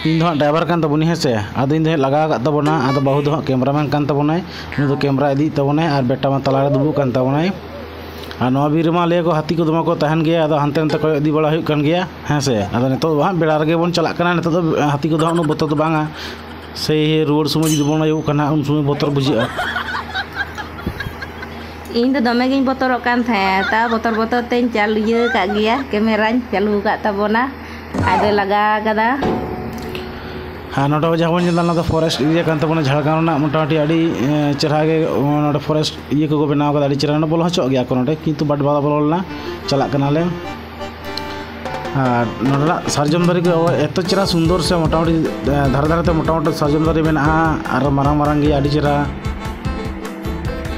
इन दो ड्राइवर कान तबुनी है से आदो इन दो लगा का तबना आदो बहु दो कैमरामैन कान तबनाय उनी दो कैमरा इदी तबनाय और बेटा मा तलारे दुबु कान तबनाय और नवा बीर मा ले को हाथी को दमा को तहन गया आदो हंते हंते को इदी बड़ा हुई कान गया है से आदो नितो हां बेड़ा रगे बोन चला कना नितो हाथी को दो उन बतो तो बांगा से रोड समय जुदी बोन आयो कना उन समय बतर बुझिया इन तो दमे गिन बतरक कान था ता बतर तेन चालू ये का गया कैमरा चालू का तबना आदे लगा कदा हाँ नोट जहाँ ना फॉरेस्ट एरिया कान तबना झाड़गांव ना मोटामुटी अड़ी चेहरा गे नोट फॉरेस्ट ये को बनाव कदा अड़ी चेहरा बोलो हचो गया को नोटे किंतु बट बादा बोलना चला कनाले और नोडा सार्जम दारी को एत चेहरा सुंदर से मोटामुटी धारे धारे मोटामुटी सार्जम दारी मेना और मारंग मारंग गे अड़ी चेहरा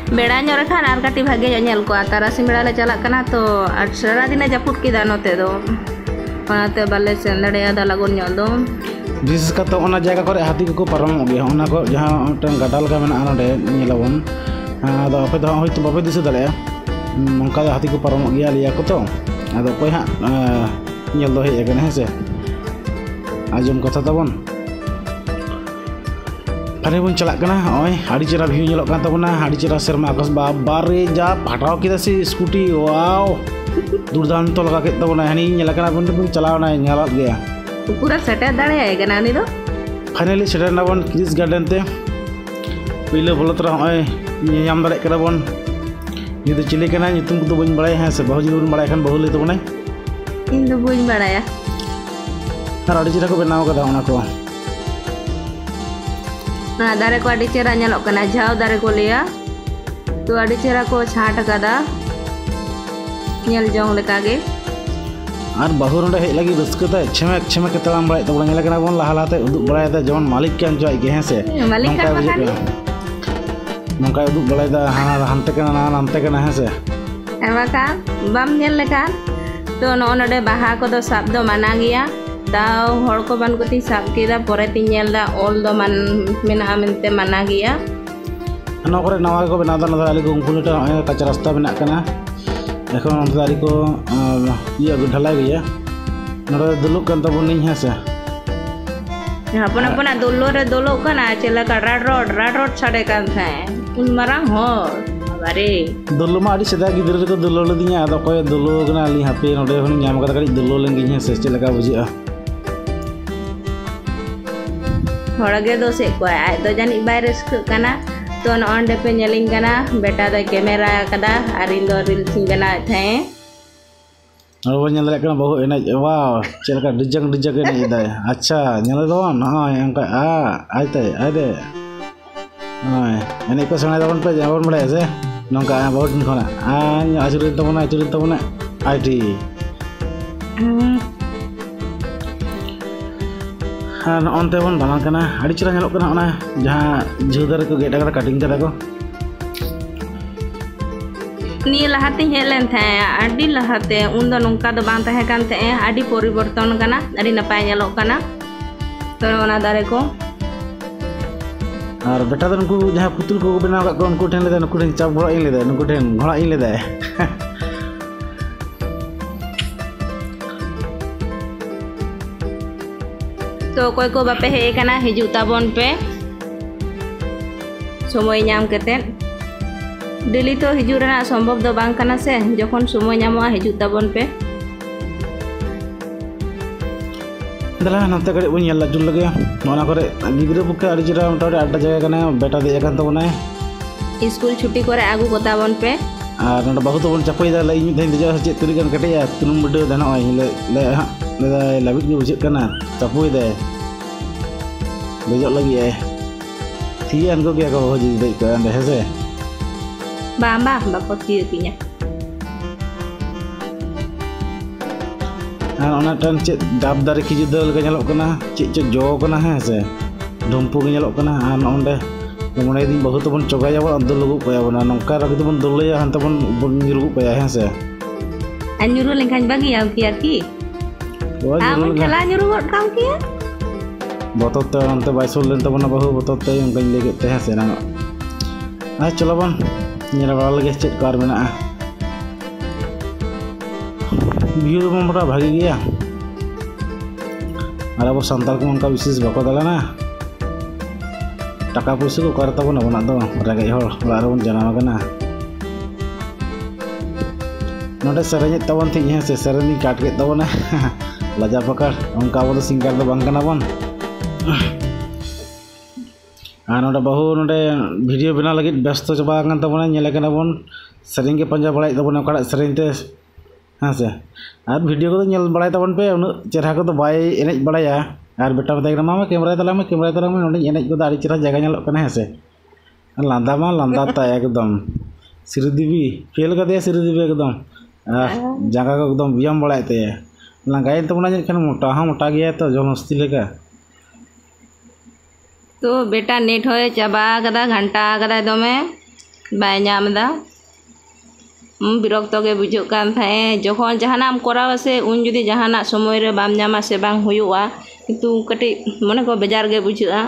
बेड़ा ñore खान आर काटी भागे ñel को तारासी बेड़ा ले चला कना तो सारा दिन जापुट किदा नोते दो ओनाते बाले सेन दड़े दा लागोन ñol दो विशेष करते ओना जगह करे हाथी को पारम गया ओना को जहां मिटन गडाल का मेना नोडे ñelabon आदो आपे दो होय तो बाबे दिस दड़े नोंका हाथी को पारम गया लिया को तो आदो कोई हा ñel दो हे गने से आजम कथा तबन अरे बन चला कना ओय आड़ी चेरा व्यू ñelok kan tabona आड़ी चेरा सेरमा आकाश बारे जा फाटाव किदा सी स्कूटी वाओ दूरदान तो लगा के तबona हनी ñela kana बन चलावना ñalat गया पूरा सेटे दाड़े आए गना नि दो फाइनली सेटे ना बन क्रिस गार्डन ते पहिले बोलतरा ओय ñam दाड़े करा बन नि दो चिले कना नितुम को बन बड़ाय है से बहु जी बन बड़ाय खान बहु ले तबona इन दो बन बड़ाया और आड़ी चेरा को बनाव कदा ओना को ना दारे को आड़ी चेहरा ñelok kana झाव दारे को लिया तो आड़ी चेहरा को छाट कदा ñel jong लेका गे और बहु नोडे हेज लगी रस्कता छमेक छमेक के तलाम बड़ाय तबना ñela kana बोन लाहालाते उदुक बड़ाय दा जेमन मालिक के अंजय गे हेसे मालिक का बखानी नोंका उदुक बड़ाय दा हाना हंते kana ना हंते kana हेसे एमा का बम ñel लेकान तो नो नोडे बाहा को दो साब दो माना गया ताव हड़ को बन को ती साब केदा परे ती ñel दा ऑल दो मन मेना मेनते माना गया नो करे नवा को बना दा नदा को उंकुलटा कच्चा रास्ता बना कना এখন অন্ত দারি को ये ढलाई गया नोडे दुलुक कान तबन नि हेसे अपन अपन दुल्लो रे दुल्लो कना चला का राड रोड छड़े कान था उन मरांग हो बारे दुल्लो मा आड़ी सदा गिदर को दुल्लो लदिया अद कोय दुल्लो कना ली हापे नोडे हन ñam कदा कड़ी दुल्लो लेंगी हेसे चलका बुझिया हड़गे दो से को आय तो जानी वायरस कना तो नोंडे पे ñeling कना बेटा दो कैमरा कदा आरिन दो रील सिंगना थे और वो ñel कना बहु एना वाव चलका डिजंग डिजंग ने दाय अच्छा ñel दो ना अंका आयते आदे हाय एने को सना दबन पे जाबन बड़े से नोंका बहुत दिन खना आचुरिन तबना आईटी हाँ अंते बन दालान कना आड़ी चेहरा ñelok कना ओना जहां झुदार को गेट करा कटिंग करा को नि लहाते हेलेन था आडी लहाते उन दो नोंका दो बांग तहे कान ते आडी परिवर्तन कना आडी नपाय ñelok कना तो ओना दारे को और बेटा तो उनको जहां पुतुल को बनाव का उनको ठेन ले उनको ठेन चाप घोड़ा इन ले उनको ठेन घोड़ा इन ले तो कोई को बापे हे कना हिजु ताबन पे समय नाम कते डेली तो हिजु रना संभव दो बांग कना से जखन समय नामवा हिजु ताबन पे दला नते कड़े बन ñel लाजुल लगे नोना करे गिद्रे बुके आड़ी चेरा मोटामुटी आड्डा जगह कना बेटा दे कान तबनाय स्कूल छुट्टी करे आगु को ताबन पे और नोड बहुत बन चपई दा लई मिद दे जे तुरी कन कटे या तुनुम बडो दना ओय ले ले लाबिट गे बुझे कना चपई दे देजो लगी है थी अनको गया को हो जी दे का अंदे हेसे बामा बाको थी किnya और ओना टन चे दाब दारे की जुदल के ñelok कना चे चे जो कना हेसे ढुमपु के ñelok कना और ओंडे मोने दिन बहुत बन चोगाया बन अंदर लगु पया बना नंका रग बन दुलया हंत बन निरुगु पया हेसे anyuru lengkan bagi ya ki आम चला nyuruh god kam kia botot te onte baisul len tabona bahu botot te yang kan lege te hase na चलो बन ñela bala lagi cek kar mena view bon bora bhagi gaya और अब सानताल को उनका विशेष बाको दालाना टाका पैसा को कर तबन अब दो रेगे हर बन जाना नोडे सेरें तबन थी हे से सेरें काट के तबना लजा पकड़ उनका अब सिंगार दो बंगना बन और नोडे बहु नोडे वीडियो बना लगे व्यस्त चाबान तबना नेलेकना बन सेरें के पंजा बड़ाई तबना कड़ा सेरें ते हाँ से और वीडियो को नेल बड़ाई तबन पे उन चेहरा को तो बाय एनेज बड़ाया और बेटा बताया मामा कैमरा तला में नोडे एनेज को दाड़ी चेहरा जगह नेलोक कना है से लांदा मा लांदा ता एकदम श्रीदेवी फेल कर दिया श्रीदेवी एकदम जगह को एकदम व्यायाम बड़ाए ते लांगाय तबना जन मोटा गया तो जो मस्ती लेका तो बेटा नेट होए चाबा कदा घंटा कदा दमे बाय नामदा बिरक्त गे बुझो कान थाए जखन जहानाम कराव से उन जुदी जहाना समय रे बाम नामा से बांग हुयुआ किंतु कटी मने को बेजार गे बुझा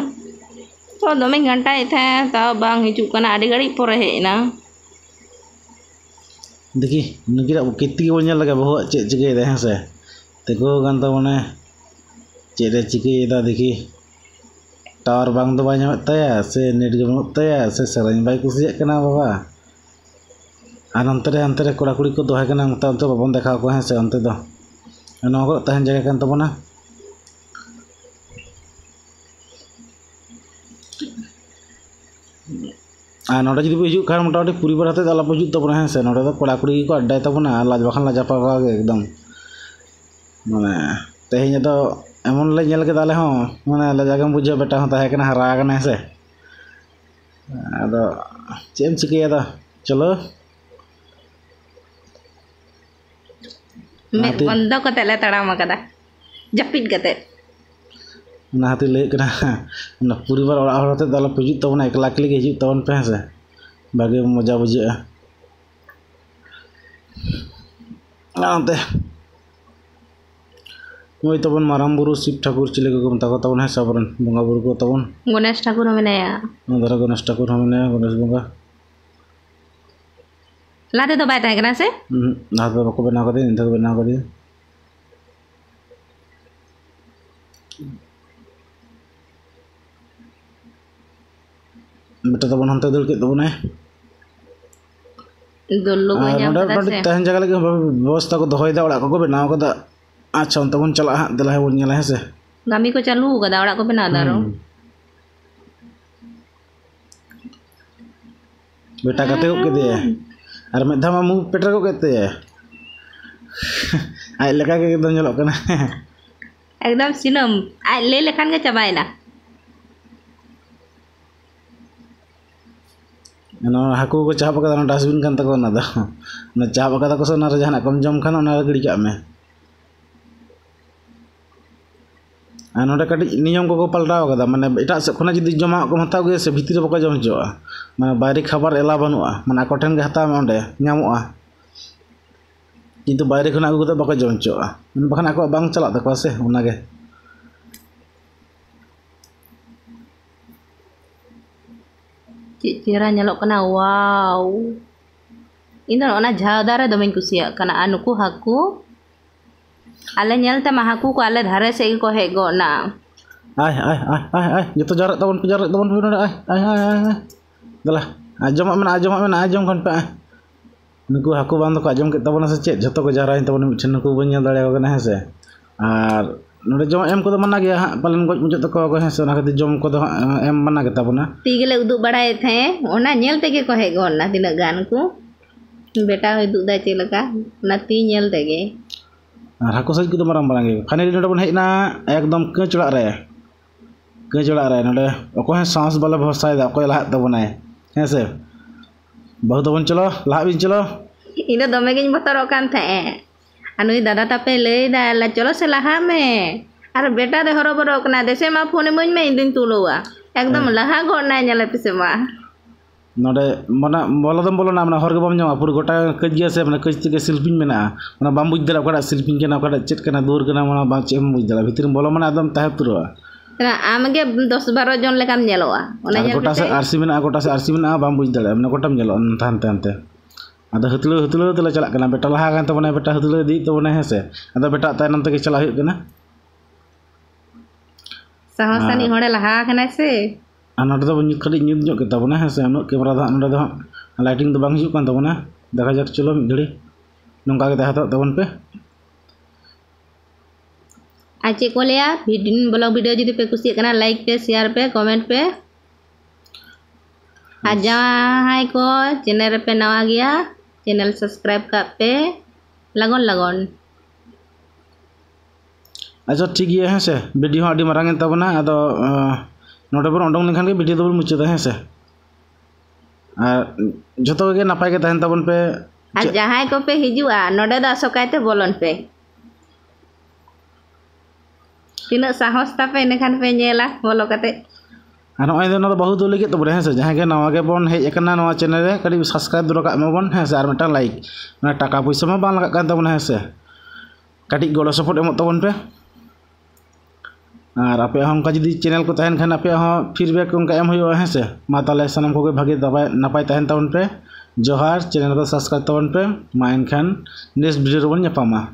तो दमे घंटा था ताव बांग हिजु कना आडी घड़ी परे हेना देखी नुकिरा किति को नेल लगा बहु चे चिके दे हसे तेको गान तो मने चेरे चिके दा देखी टावर बांग दो बाय नामत ताया से नेट गे बनत ताया से सराइन बाय कुसिया कना बाबा अंतरे कोड़ा कुड़ी को दोहे कना अंत बाबन देखा को है से अंते दो नो को तहन जगह कान तबना आ नोडे जदि हिजु खान मोटामुटी परिवार हाते आला हिजु तबना है से नोडे तो कोड़ा कुड़ी को अड्डाय तबना लाज बखान लाजा पागा एकदम माने तेहें तो एमन ले नेल केदा ले हो माने लाजागम बुझो बेटा हो ताहे कना हरा कना है से आदो चेम चिके दा चलो मैं बंद कते ले तड़ाम कदा जपिट कते नाते ले कना ना परिवार और हरते दाला हिजु तबना एकला एकली हिजु तबन पे से बागे मजा बुझा आते ओई तबन माराम बुरु शिव ठाकुर चिले को मता को तबन है सबरन बंगा बुरु को तबन गणेश ठाकुर मेनाया नदरा गणेश ठाकुर हमने गणेश बंगा लाते तो बाय ताकना से ना तो बको बना कर दे इंदा बना कर दे बेटा तबन हंते दल के तबन है दुल्लू को ᱧᱟᱢ ᱠᱟᱫᱟ से तहन जगह लगे व्यवस्था को दोहय दा ओड़ा को बनाव कदा अच्छा उन तबन चला दिला है बोल है से गामी को चालू कदा ओड़ा को बना दारो बेटा कते को दे और मेधा मा मुंह पेटर को कहते हैं आई लगा के एकदम जलो कना एकदम सिनम आई ले लेखान के चबायना ना हाकू को चाप का डस्टबिन कान तको ना दा ना चाप का को ना जहाना कम जम खान ना गड़ी का में आ नोडे कटी नियम को पलटाव कदा माने एटा से खना जदि जमा को हताव गे से भीतर बको जम जोआ माने बाहरी खबर एला बनुआ माने आकोठन गे हताव में ओंडे ᱧᱟᱢᱚᱜᱼᱟ किंतु बाहरी खना अगु बको जम जोआ माने बखन आको बांग चला तको से ओना गे चेहरा nyalok kana wow ina ona jhaudare domain kusia kana anuku haku ale nyel te mahaku ko ale dhare se ko hego na ai jito jarak tabon pindah ai dala ajom kan pa nuku haku bang ko ajom ke tabon se chet joto ko jarain tabon mithen nuku ban nyel dare ko na hese ar नोडे जम M को मना गया हाँ पालन गज मुझे तक को है सोना खातिर जम को एम मना के तबना तीगले उदु बड़ाए थे ओना नेल तेगे को है गोना तिना गान को बेटा होय दुदा चेलका ना ती नेल तेगे और हाको सज को माराम बांगे फाइनली नोडे बन हेना एकदम कचड़ा रे नोडे ओको है सांस वाला भरसा दा कोई लहा तबना है से बहुत बन चलो लहा बिन चलो इना दमे गिन बतरो कान थे अनुई दादा तापे ले दा चलो से लहा में और बेटा दे हरो बरो कना देसे मा फोन मन में दिन तुलोवा एकदम लहा गोना नेले पिसे मा नोडे मना बोलो ना मना हर के बम जमा पूरा गोटा कज गया से मना कज के शिल्पिंग मेना मना बम बुझ दला ओकड़ा शिल्पिंग केना ओकड़ा चेट केना दूर केना मना बा चेम बुझ दला भीतर बोलो मना एकदम ताहे तुरवा ना आमगे 10-12 जन लेकाम नेलोवा ओना नेल गोटा से आरसी मेना बम बुझ दला मना गोटाम नेलो तानते अद हतलो तले चला कना बेटा लहा कान तबना बेटा हतलो दी तबना है से अद बेटा तायनम तक चला हुई कना साहसानी होड़े लहा कना से नोटे दो खड़ी ᱧᱩᱛ ᱧᱚᱜ ᱜᱮ ᱛᱟᱵᱚᱱᱟ ᱦᱮᱸ ᱥᱮ ᱩᱱᱟᱹᱜ ᱠᱮᱢᱮᱨᱟ ᱫᱚ ᱱᱚᱰᱮ ᱫᱚ लाइटिंग ᱫᱚ ᱵᱟᱝ ᱦᱤᱡᱩᱜ ᱠᱟᱱ ᱛᱟᱵᱚᱱᱟ देखा जाक चलो मिद घड़ी नोंका गे ताहे तबन पे आज को लिया ब्लॉग वीडियो जुदी पे कुछ करना लाइक पे शेयर पे कमेंट पे आज जहाँ को चैनल पे नवा गया चैनल सब्सक्राइब कर पे लगन लगन अच्छा ठीक है हैं से वीडियो अड़ी मारांग तबना अदो नोटे पर ओंडोंग लेखान के वीडियो दो मुचाद हैं से जो गे नपाय के तहन तबन पे आज जहाँ को पे हिजुआ नोडे दा सकायते बोलन पे तीना साहस तापे इनखान पे नेला बोलो कते नॉय दो बहुत दूर लगे तब हैं से जहाँ के नवा के बन हेज नवा चैनल रे कड़ी सब्सक्राइब दो का बन हैं से और मिटा लाइक मैं टाका पैसा में बांग लगा तबन हैं से कटी गड़ो सपोर्ट एमो तबन पे और आपे हमका जुदी चैनल को तहन खान आपे फीडबैक उनका एम हो हैं से मा ताले सनम को भागे नपाय तहन तबन पे जोहार चैनल को सब्सक्राइब तबन पे मा एनखान नेक्स्ट वीडियो रे बन